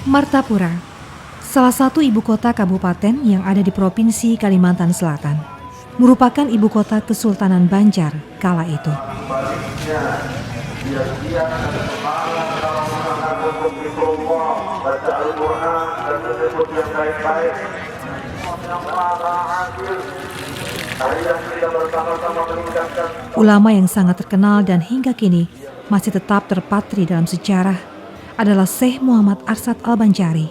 Martapura, salah satu ibu kota kabupaten yang ada di Provinsi Kalimantan Selatan, merupakan ibu kota Kesultanan Banjar kala itu. Ulama yang sangat terkenal dan hingga kini masih tetap terpatri dalam sejarah adalah Syekh Muhammad Arsad Al-Banjari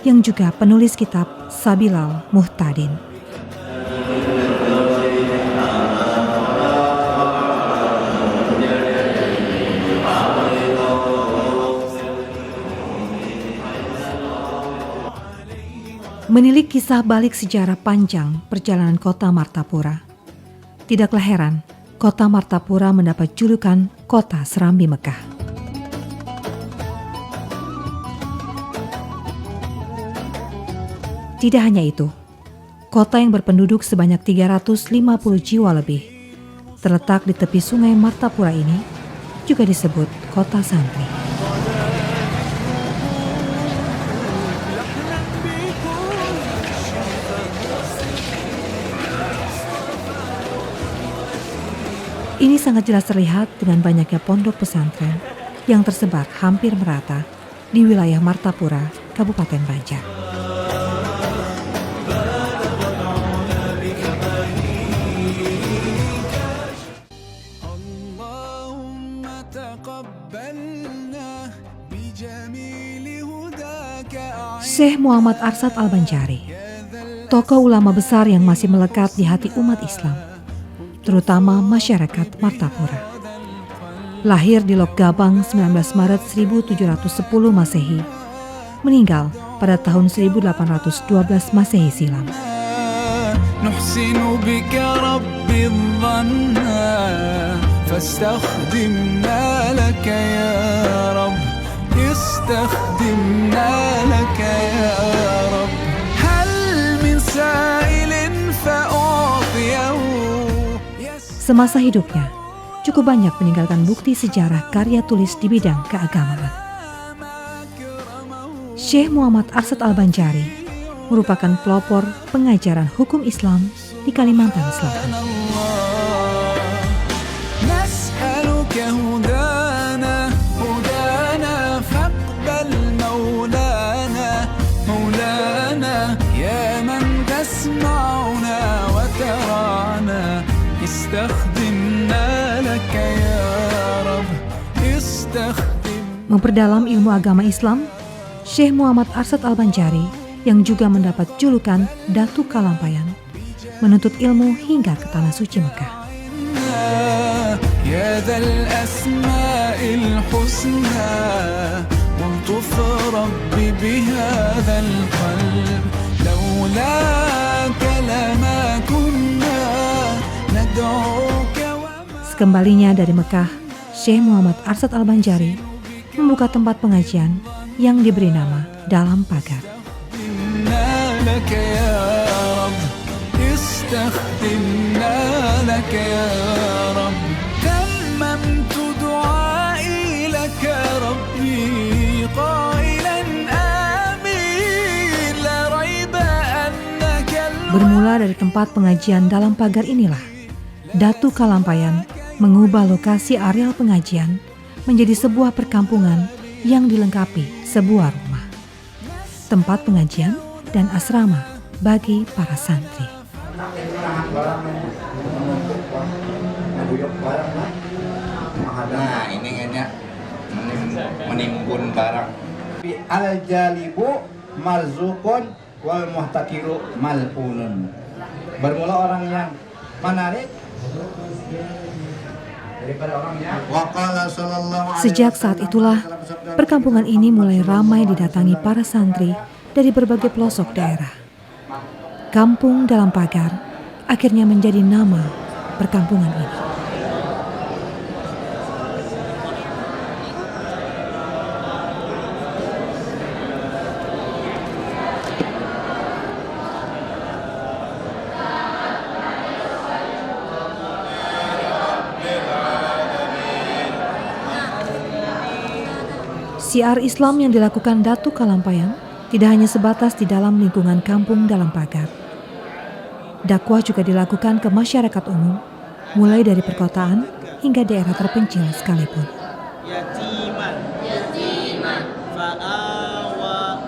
yang juga penulis kitab Sabilal Muhtadin. Menilik kisah balik sejarah panjang perjalanan kota Martapura, tidaklah heran kota Martapura mendapat julukan Kota Serambi Mekah. Tidak hanya itu, kota yang berpenduduk sebanyak 350 jiwa lebih, terletak di tepi sungai Martapura ini, juga disebut kota santri. Ini sangat jelas terlihat dengan banyaknya pondok pesantren yang tersebar hampir merata di wilayah Martapura, Kabupaten Banjar. Syekh Muhammad Arsad Al-Banjari, tokoh ulama besar yang masih melekat di hati umat Islam, terutama masyarakat Martapura. Lahir di Lok Gabang 19 Maret 1710 Masehi, meninggal pada tahun 1812 Masehi silam. Semasa hidupnya, cukup banyak meninggalkan bukti sejarah karya tulis di bidang keagamaan. Syekh Muhammad Arsad Al-Banjari merupakan pelopor pengajaran hukum Islam di Kalimantan Selatan. Memperdalam ilmu agama Islam, Syekh Muhammad Arsad Al-Banjari yang juga mendapat julukan Datu Kalampayan menuntut ilmu hingga ke tanah suci Mekah. Sekembalinya dari Mekah, Syekh Muhammad Arsad Al-Banjari membuka tempat pengajian yang diberi nama Dalam Pagar. Bermula dari tempat pengajian Dalam Pagar inilah, Datu Kalampayan mengubah lokasi areal pengajian menjadi sebuah perkampungan yang dilengkapi sebuah rumah, tempat pengajian dan asrama bagi para santri. Nah, ini kayaknya menimbun barang. Al-jalibu marzukun wal muhtakiru malpunun. Bermula orang yang menarik Sejak saat itulah, perkampungan ini mulai ramai didatangi para santri dari berbagai pelosok daerah. Kampung Dalam Pagar akhirnya menjadi nama perkampungan ini. Syiar Islam yang dilakukan Datuk Kalampayang tidak hanya sebatas di dalam lingkungan kampung dalam pagar. Dakwah juga dilakukan ke masyarakat umum, mulai dari perkotaan hingga daerah terpencil sekalipun. Yatiman, fa'awa,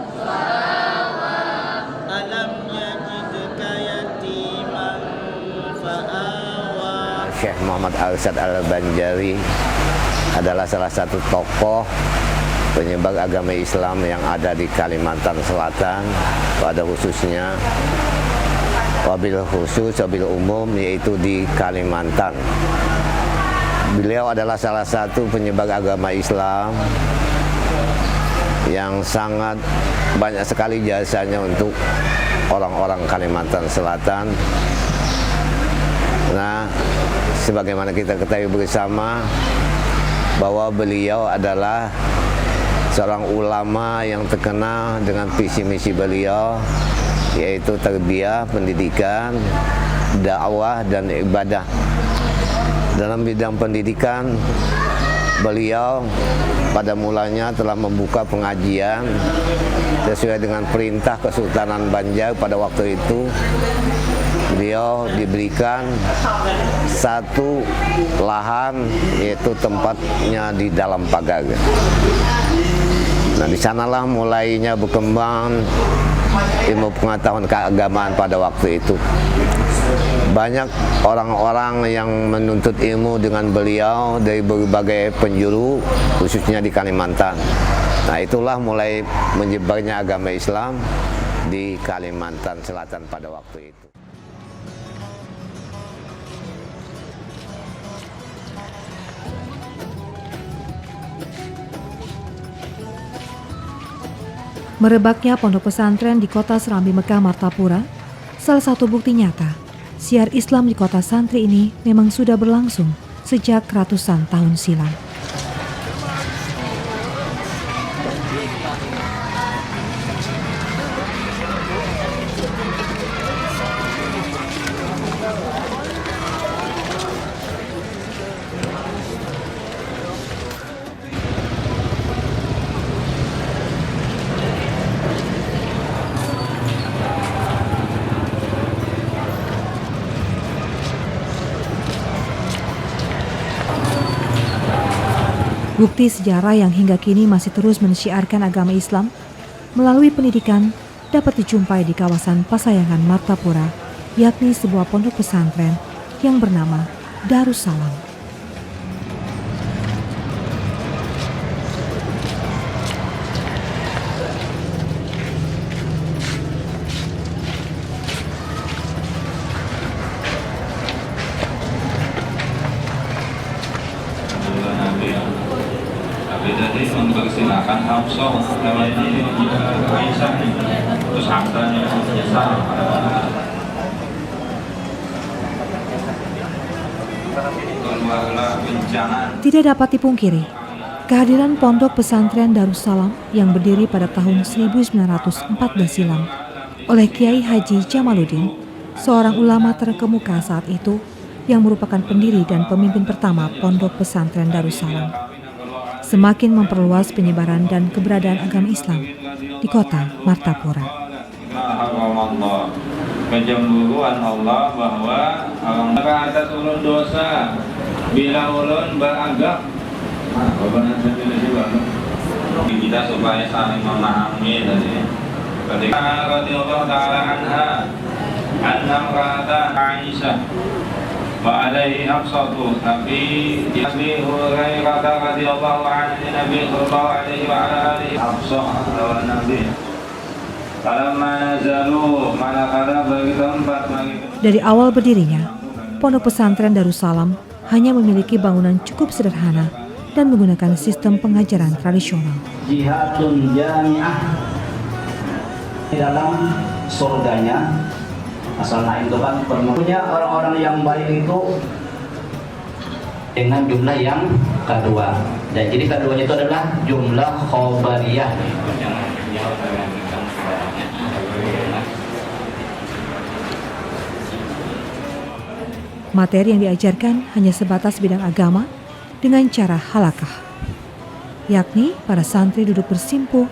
alam yajidka yatiman, fa'awa. Syekh Muhammad Arsad Al-Banjari adalah salah satu tokoh penyebar agama Islam yang ada di Kalimantan Selatan, pada khususnya wabil khusus, wabil umum, yaitu di Kalimantan. Beliau adalah salah satu penyebar agama Islam yang sangat banyak sekali jasanya untuk orang-orang Kalimantan Selatan. Nah, sebagaimana kita ketahui bersama bahwa beliau adalah seorang ulama yang terkenal dengan visi misi beliau, yaitu tarbiyah, pendidikan, dakwah, dan ibadah. Dalam bidang pendidikan, beliau pada mulanya telah membuka pengajian sesuai dengan perintah Kesultanan Banjar pada waktu itu. Beliau diberikan satu lahan, yaitu tempatnya di dalam pagar. Nah, di sanalah mulainya berkembang ilmu pengetahuan keagamaan pada waktu itu. Banyak orang-orang yang menuntut ilmu dengan beliau dari berbagai penjuru, khususnya di Kalimantan. Nah, itulah mulai menyebarnya agama Islam di Kalimantan Selatan pada waktu itu. Merebaknya pondok pesantren di kota Serambi Mekah Martapura, salah satu bukti nyata, syiar Islam di kota santri ini memang sudah berlangsung sejak ratusan tahun silam. Bukti sejarah yang hingga kini masih terus mensyiarkan agama Islam melalui pendidikan dapat dijumpai di kawasan Pasayangan Martapura, yakni sebuah pondok pesantren yang bernama Darussalam. Jadi mempersilahkan Hafsah lewat Aisyah, terus Hamzahnya Tidak dapat dipungkiri, kehadiran pondok pesantren Darussalam yang berdiri pada tahun 1914 silam oleh Kiai Haji Jamaluddin, seorang ulama terkemuka saat itu yang merupakan pendiri dan pemimpin pertama pondok pesantren Darussalam, semakin memperluas penyebaran dan keberadaan agama Islam di kota Martapura. Kecemburuan Allah bahwa maka atas ulun dosa bila ulun beragak. Kita supaya saling memahami tadi. Ketika radhiyallahu taala anha ra'ata Aisyah wa alaihi Hafsatu Nabi Hurairah radhiyallahu anhu Nabi sallallahu alaihi wa ala alihi Hafsah wa Nabi. Dari awal berdirinya, pondok pesantren Darussalam hanya memiliki bangunan cukup sederhana dan menggunakan sistem pengajaran tradisional. Jihadun jami'ah di dalam surganya. Asalnya itu kan permunya orang-orang yang baik itu dengan jumlah yang kedua. Dan jadi keduanya itu adalah jumlah khobariyah. Materi yang diajarkan hanya sebatas bidang agama dengan cara halakah. yakni para santri duduk bersimpuh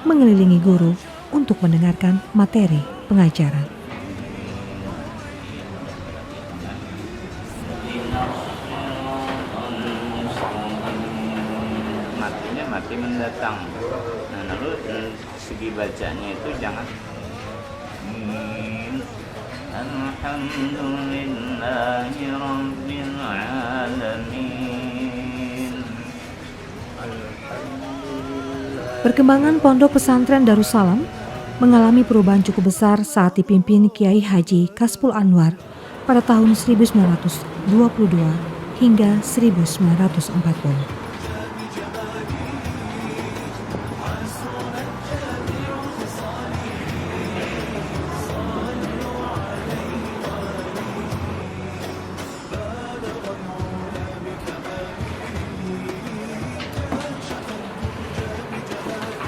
mengelilingi guru untuk mendengarkan materi pengajaran. Matinya mati mendatang. Nah, lalu segi bacanya itu jangan Alhamdulillahi Rabbil Alamin. Perkembangan Pondok Pesantren Darussalam mengalami perubahan cukup besar saat dipimpin Kiai Haji Kasful Anwar pada tahun 1922 hingga 1940.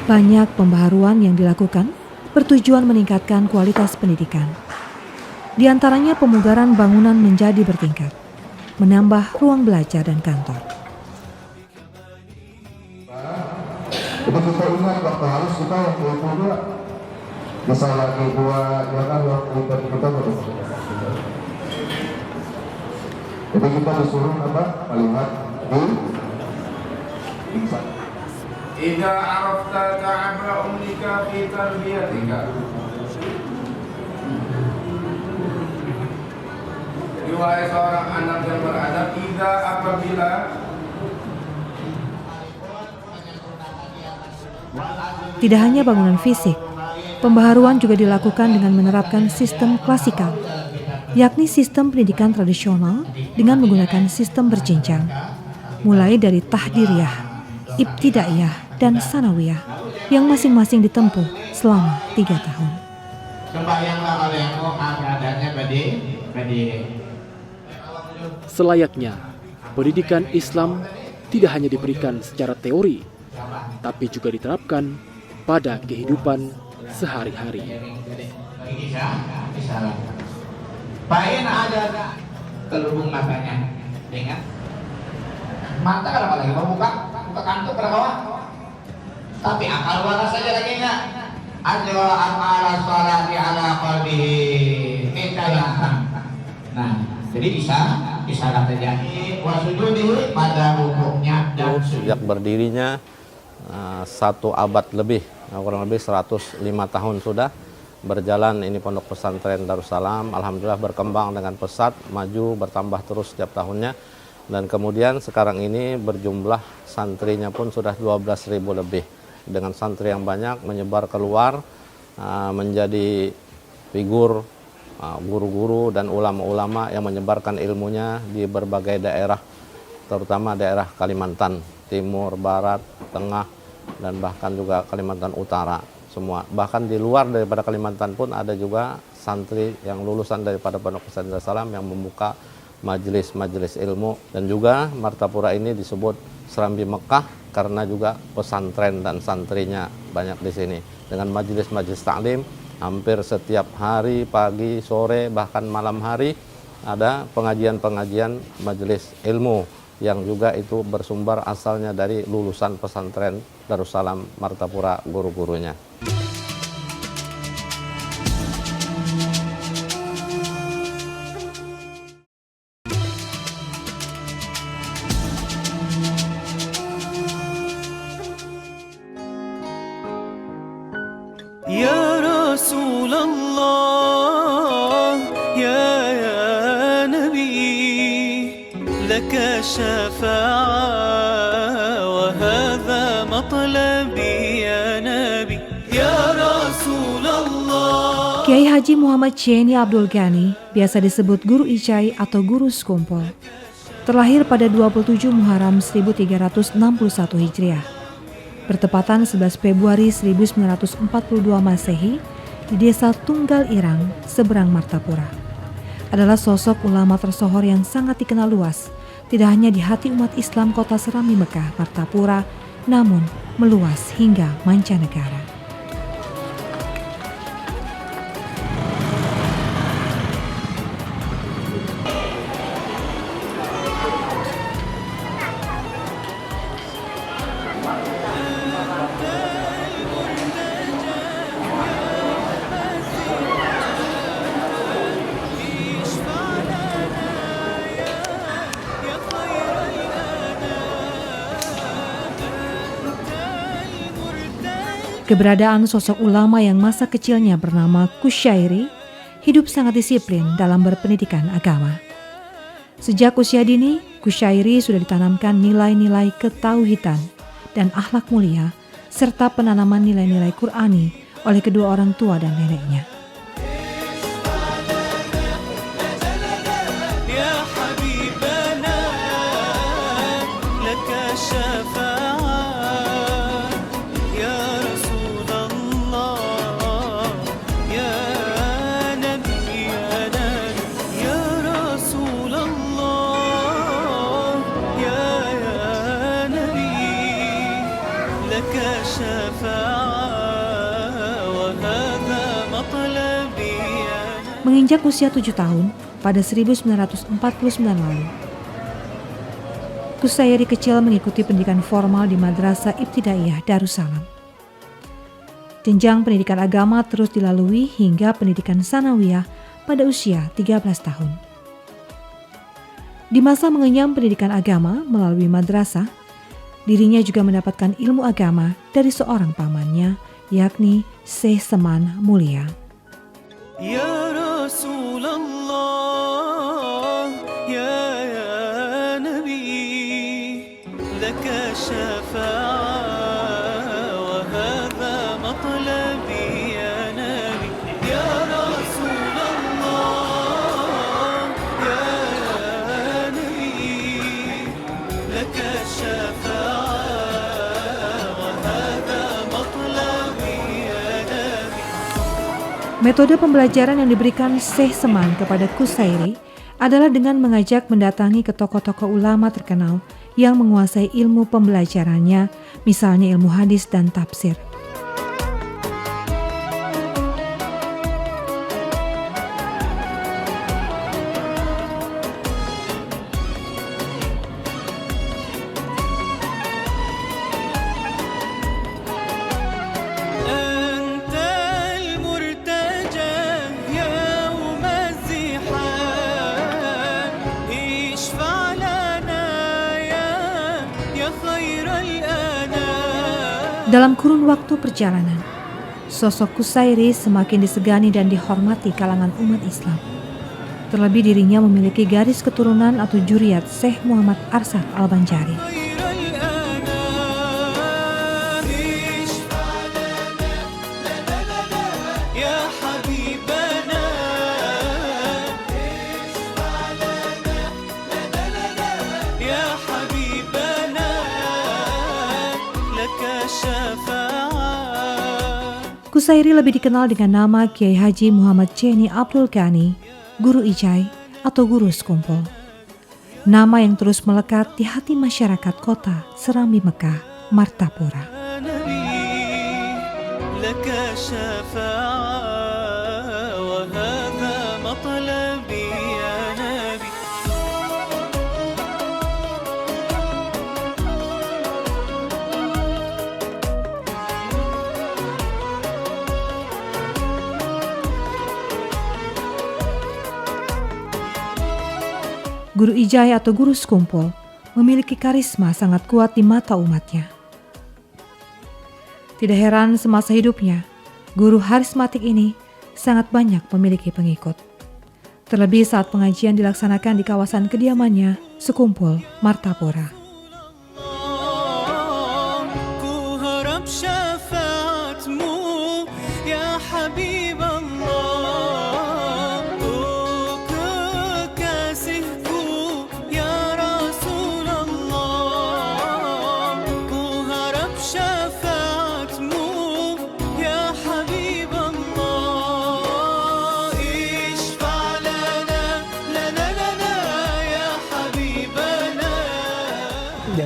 Banyak pembaharuan yang dilakukan bertujuan meningkatkan kualitas pendidikan. Di antaranya pemugaran bangunan menjadi bertingkat, menambah ruang belajar dan kantor. Jadi kita ingat waktu harus kita waktu itu juga bisa lagi jangan waktu kita betul. Jadi kita disuruh apa? Melihat di insan. Idza arafta ta'aba umnika fi tarbiyatika. Jadi wahai seorang anak yang beradab, apabila Tidak hanya bangunan fisik, pembaharuan juga dilakukan dengan menerapkan sistem klasikal, yakni sistem pendidikan tradisional dengan menggunakan sistem berjenjang, mulai dari tahdiriyah, ibtidaiyah, dan sanawiyah yang masing-masing ditempuh selama 3 tahun. Selayaknya, pendidikan Islam tidak hanya diberikan secara teori, tapi juga diterapkan pada kehidupan sehari-hari. Pain ada kelubung matanya, ingat? Mata kenapa lagi buka kantuk kenapa? Tapi akal waras saja lagi enggak? Ajwa amal salati ala qalbihi. Nah, jadi bisa terjadi wasujudi pada rukuknya dan sejak berdirinya 1 abad lebih, kurang lebih 105 tahun sudah berjalan ini Pondok Pesantren Darussalam. Alhamdulillah berkembang dengan pesat, maju, bertambah terus setiap tahunnya. Dan kemudian sekarang ini berjumlah santrinya pun sudah 12.000 lebih. Dengan santri yang banyak menyebar keluar, menjadi figur guru-guru dan ulama-ulama yang menyebarkan ilmunya di berbagai daerah, terutama daerah Kalimantan Timur, Barat, Tengah, dan bahkan juga Kalimantan Utara semua. Bahkan di luar daripada Kalimantan pun ada juga santri yang lulusan daripada Pondok Pesantren Darussalam yang membuka majelis-majelis ilmu. Dan juga Martapura ini disebut Serambi Mekah karena juga pesantren dan santrinya banyak di sini. Dengan majelis-majelis taklim hampir setiap hari, pagi, sore, bahkan malam hari ada pengajian-pengajian majelis ilmu yang juga itu bersumber asalnya dari lulusan pesantren Darussalam Martapura guru-gurunya. Ya Rasulullah, ya Nabi, laka syafa'a wa hadha matlabi ya Nabi, ya Rasulullah. Kiai Haji Muhammad Syeni Abdul Ghani, biasa disebut Guru Icai atau Guru Skumpul, terlahir pada 27 Muharram 1361 Hijriah. Bertepatan 11 Februari 1942 Masehi di Desa Tunggal Irang, seberang Martapura. Adalah sosok ulama tersohor yang sangat dikenal luas, tidak hanya di hati umat Islam kota Serambi Mekah, Martapura, namun meluas hingga mancanegara. Keberadaan sosok ulama yang masa kecilnya bernama Kusyairi hidup sangat disiplin dalam berpendidikan agama. Sejak usia dini, Kusyairi sudah ditanamkan nilai-nilai ketauhidan dan akhlak mulia serta penanaman nilai-nilai Qur'ani oleh kedua orang tua dan neneknya. Menginjak usia 7 tahun pada 1949 lalu, Kusyairi kecil mengikuti pendidikan formal di Madrasah Ibtidaiyah Darussalam. Jenjang pendidikan agama terus dilalui hingga pendidikan sanawiyah pada usia 13 tahun. Di masa mengenyam pendidikan agama melalui madrasah, dirinya juga mendapatkan ilmu agama dari seorang pamannya, yakni Syekh Seman Mulia. Ya Rasulullah, ya Nabi, laka syafa'ah wa hadha matlabi ya Nabi. Ya Rasulullah, ya Nabi, laka syafa'ah wa hadha matlabi ya Nabi. Metode pembelajaran yang diberikan Syekh Seman kepada Kusyairi adalah dengan mengajak mendatangi ke tokoh-tokoh ulama terkenal yang menguasai ilmu pembelajarannya, misalnya ilmu hadis dan tafsir. Dalam kurun waktu perjalanan, sosok Kusyairi semakin disegani dan dihormati kalangan umat Islam. Terlebih dirinya memiliki garis keturunan atau juriyat Syekh Muhammad Arsad Al-Banjari. Kusyairi lebih dikenal dengan nama Kiai Haji Muhammad Jeni Abdul Ghani, Guru Ijai atau Guru Sekumpul. Nama yang terus melekat di hati masyarakat kota Serambi Mekah, Martapura. Guru Ijai atau Guru Sekumpul memiliki karisma sangat kuat di mata umatnya. Tidak heran semasa hidupnya, guru harismatik ini sangat banyak memiliki pengikut. Terlebih saat pengajian dilaksanakan di kawasan kediamannya, Sekumpul, Martapura. Ku harap syafaatmu, ya Habiballah.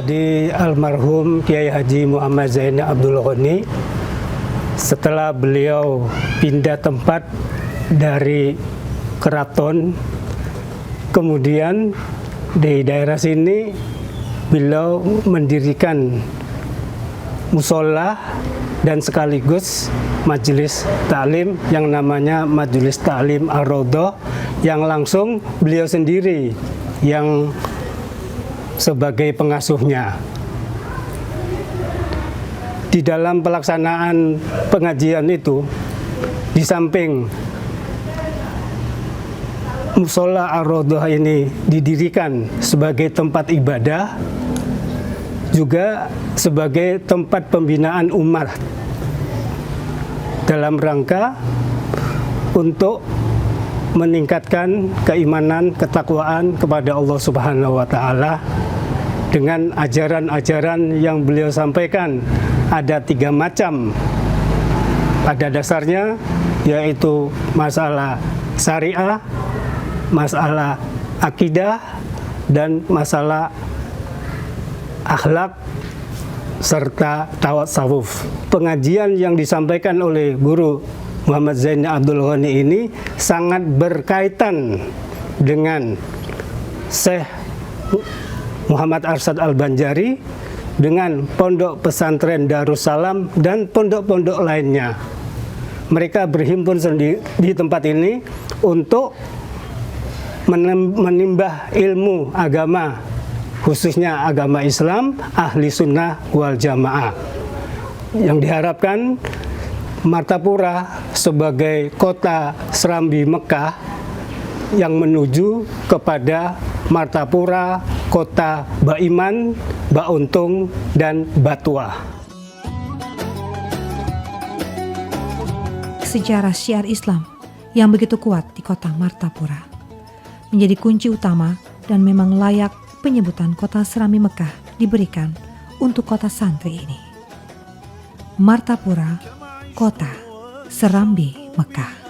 Jadi almarhum Kiai Haji Muhammad Zaini Abdul Ghani, setelah beliau pindah tempat dari keraton, kemudian di daerah sini beliau mendirikan musola dan sekaligus majelis taklim yang namanya Majelis Taklim Ar-Raudhah, yang langsung beliau sendiri yang sebagai pengasuhnya. di dalam pelaksanaan pengajian itu, di samping Musola Ar-Raudhah ini didirikan sebagai tempat ibadah, juga sebagai tempat pembinaan umat dalam rangka untuk meningkatkan keimanan, ketakwaan kepada Allah Subhanahu wa Ta'ala dengan ajaran-ajaran yang beliau sampaikan. Ada 3 macam pada dasarnya, yaitu masalah syariah, masalah akidah, dan masalah akhlak serta tasawuf. Pengajian yang disampaikan oleh Guru Muhammad Zaini Abdul Ghani ini sangat berkaitan dengan Syekh Muhammad Arsyad Al-Banjari, dengan Pondok Pesantren Darussalam dan pondok-pondok lainnya. Mereka berhimpun di tempat ini untuk menimbah ilmu agama, khususnya agama Islam, ahli sunnah wal jamaah. Yang diharapkan Martapura sebagai kota Serambi Mekah yang menuju kepada Martapura, kota Baiman, Bauntung, dan Batuah. Sejarah syiar Islam yang begitu kuat di kota Martapura menjadi kunci utama dan memang layak penyebutan kota Serambi Mekah diberikan untuk kota santri ini. Martapura, kota Serambi Mekah.